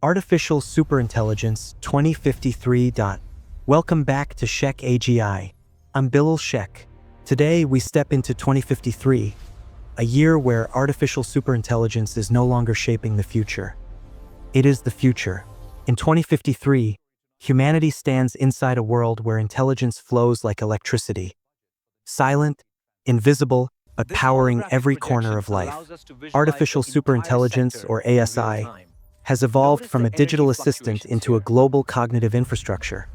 Artificial Superintelligence 2053. Welcome back to SHAKH AGI. I'm Billal Shekh. Today we step into 2053, a year where artificial superintelligence is no longer shaping the future. It is the future. In 2053, humanity stands inside a world where intelligence flows like electricity. Silent, invisible, but powering every corner of life. Artificial superintelligence, or ASI, has evolved from a digital assistant into a global cognitive infrastructure,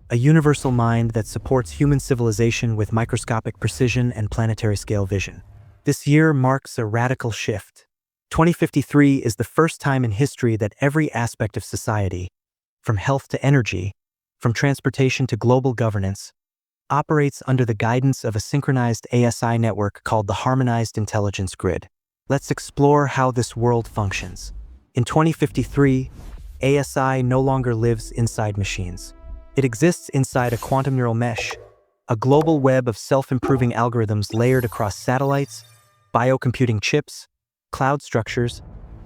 a universal mind that supports human civilization with microscopic precision and planetary scale vision. This year marks a radical shift. 2053 is the first time in history that every aspect of society, from health to energy, from transportation to global governance, operates under the guidance of a synchronized ASI network called the Harmonized Intelligence Grid. Let's explore how this world functions. In 2053, ASI no longer lives inside machines. It exists inside a quantum neural mesh, a global web of self-improving algorithms layered across satellites, biocomputing chips, cloud structures,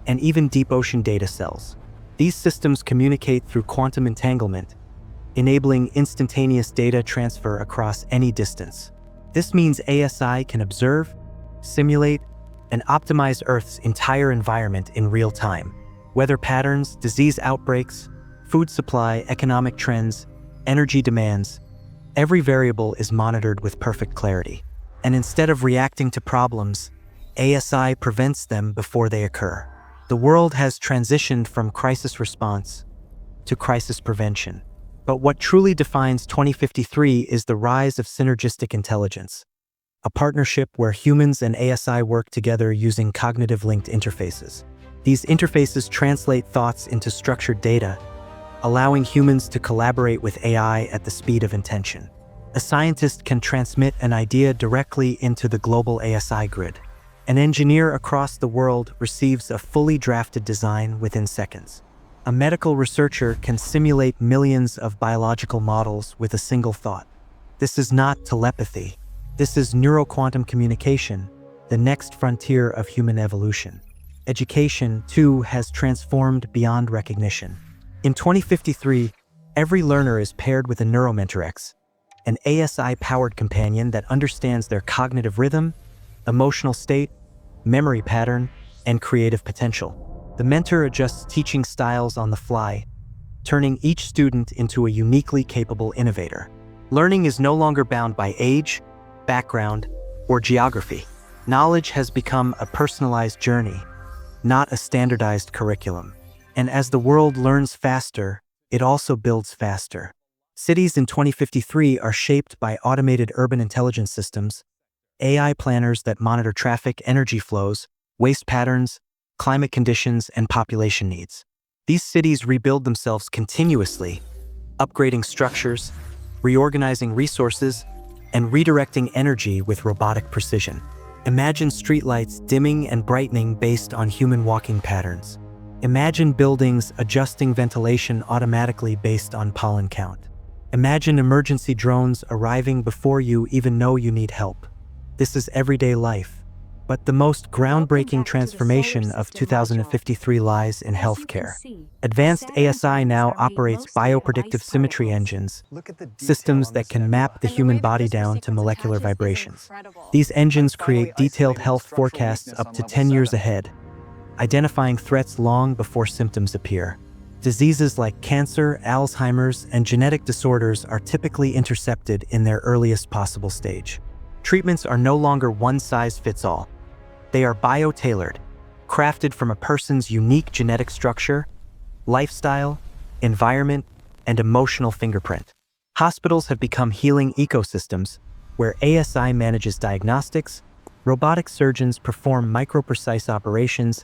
and even deep ocean data cells. These systems communicate through quantum entanglement, enabling instantaneous data transfer across any distance. This means ASI can observe, simulate, and optimize Earth's entire environment in real time. Weather patterns, disease outbreaks, food supply, economic trends, energy demands, every variable is monitored with perfect clarity. And instead of reacting to problems, ASI prevents them before they occur. The world has transitioned from crisis response to crisis prevention. But what truly defines 2053 is the rise of Synergistic Intelligence, a partnership where humans and ASI work together using cognitive-linked interfaces. These interfaces translate thoughts into structured data, allowing humans to collaborate with AI at the speed of intention. A scientist can transmit an idea directly into the global ASI grid. An engineer across the world receives a fully drafted design within seconds. A medical researcher can simulate millions of biological models with a single thought. This is not telepathy. This is neuro-quantum communication, the next frontier of human evolution. Education, too, has transformed beyond recognition. In 2053, every learner is paired with a NeuroMentor, an ASI-powered companion that understands their cognitive rhythm, emotional state, memory pattern, and creative potential. The mentor adjusts teaching styles on the fly, turning each student into a uniquely capable innovator. Learning is no longer bound by age, background, or geography. Knowledge has become a personalized journey, not a standardized curriculum. And as the world learns faster, it also builds faster. Cities in 2053 are shaped by automated urban intelligence systems, AI planners that monitor traffic, energy flows, waste patterns, climate conditions, and population needs. These cities rebuild themselves continuously, upgrading structures, reorganizing resources, and redirecting energy with robotic precision. Imagine streetlights dimming and brightening based on human walking patterns. Imagine buildings adjusting ventilation automatically based on pollen count. Imagine emergency drones arriving before you even know you need help. This is everyday life. But the most groundbreaking transformation of 2053 lies in healthcare. Advanced ASI now operates biopredictive symmetry engines, systems that can map the human body down to molecular vibrations. These engines create detailed health forecasts up to 10 years ahead, identifying threats long before symptoms appear. Diseases like cancer, Alzheimer's, and genetic disorders are typically intercepted in their earliest possible stage. Treatments are no longer one-size-fits-all. They are bio-tailored, crafted from a person's unique genetic structure, lifestyle, environment, and emotional fingerprint. Hospitals have become healing ecosystems where ASI manages diagnostics, robotic surgeons perform micro-precise operations,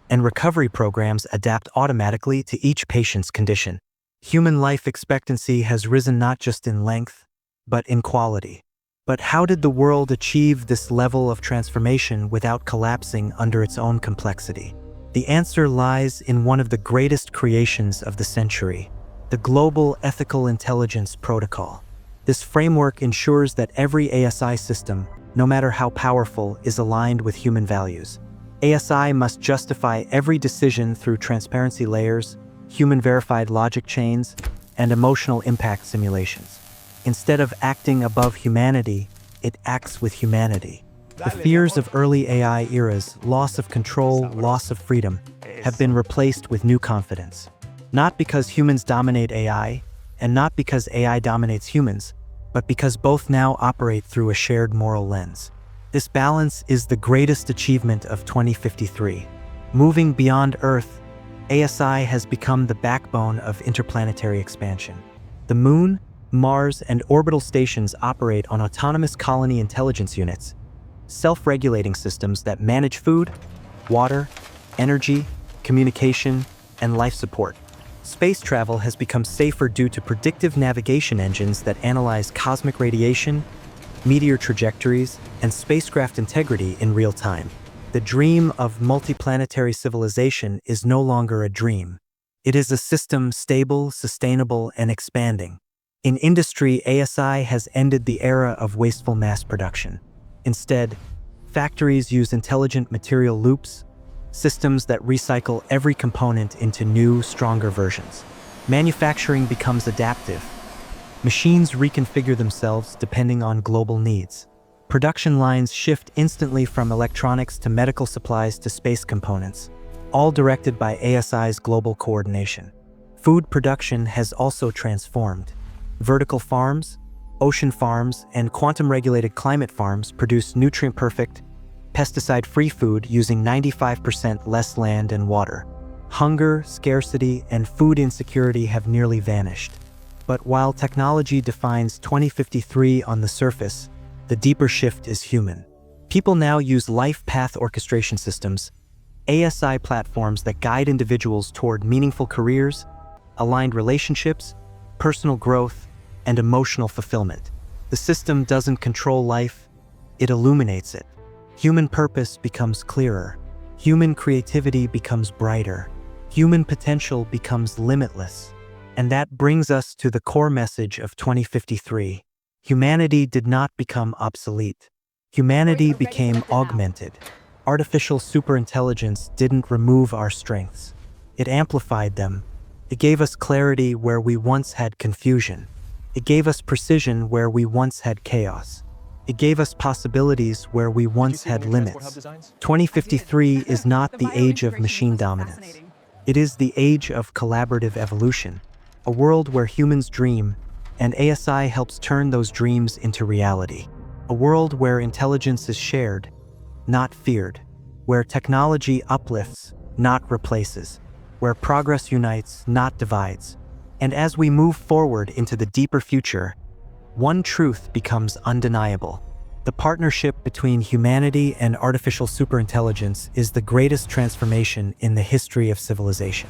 and recovery programs adapt automatically to each patient's condition. Human life expectancy has risen not just in length, but in quality. But how did the world achieve this level of transformation without collapsing under its own complexity? The answer lies in one of the greatest creations of the century, the Global Ethical Intelligence Protocol. This framework ensures that every ASI system, no matter how powerful, is aligned with human values. ASI must justify every decision through transparency layers, human-verified logic chains, and emotional impact simulations. Instead of acting above humanity, it acts with humanity. The fears of early AI eras, loss of control, loss of freedom, have been replaced with new confidence. Not because humans dominate AI, and not because AI dominates humans, but because both now operate through a shared moral lens. This balance is the greatest achievement of 2053. Moving beyond Earth, ASI has become the backbone of interplanetary expansion. The Moon, Mars, and orbital stations operate on autonomous colony intelligence units, self-regulating systems that manage food, water, energy, communication, and life support. Space travel has become safer due to predictive navigation engines that analyze cosmic radiation, meteor trajectories, and spacecraft integrity in real time. The dream of multiplanetary civilization is no longer a dream. It is a system stable, sustainable, and expanding. In industry, ASI has ended the era of wasteful mass production. Instead, factories use intelligent material loops, systems that recycle every component into new, stronger versions. Manufacturing becomes adaptive. Machines reconfigure themselves depending on global needs. Production lines shift instantly from electronics to medical supplies to space components, all directed by ASI's global coordination. Food production has also transformed. Vertical farms, ocean farms, and quantum-regulated climate farms produce nutrient-perfect, pesticide-free food using 95% less land and water. Hunger, scarcity, and food insecurity have nearly vanished. But while technology defines 2053 on the surface, the deeper shift is human. People now use life path orchestration systems, ASI platforms that guide individuals toward meaningful careers, aligned relationships, personal growth, and emotional fulfillment. The system doesn't control life, it illuminates it. Human purpose becomes clearer. Human creativity becomes brighter. Human potential becomes limitless. And that brings us to the core message of 2053. Humanity did not become obsolete. Humanity became augmented. Artificial superintelligence didn't remove our strengths. It amplified them. It gave us clarity where we once had confusion. It gave us precision where we once had chaos. It gave us possibilities where we once had limits. 2053 is not the age of machine dominance. It is the age of collaborative evolution, a world where humans dream, and ASI helps turn those dreams into reality. A world where intelligence is shared, not feared, where technology uplifts, not replaces, where progress unites, not divides. And as we move forward into the deeper future, one truth becomes undeniable. The partnership between humanity and artificial superintelligence is the greatest transformation in the history of civilization.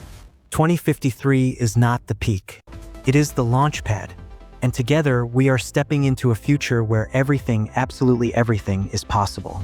2053 is not the peak. It is the launch pad. And together, we are stepping into a future where everything, absolutely everything, is possible.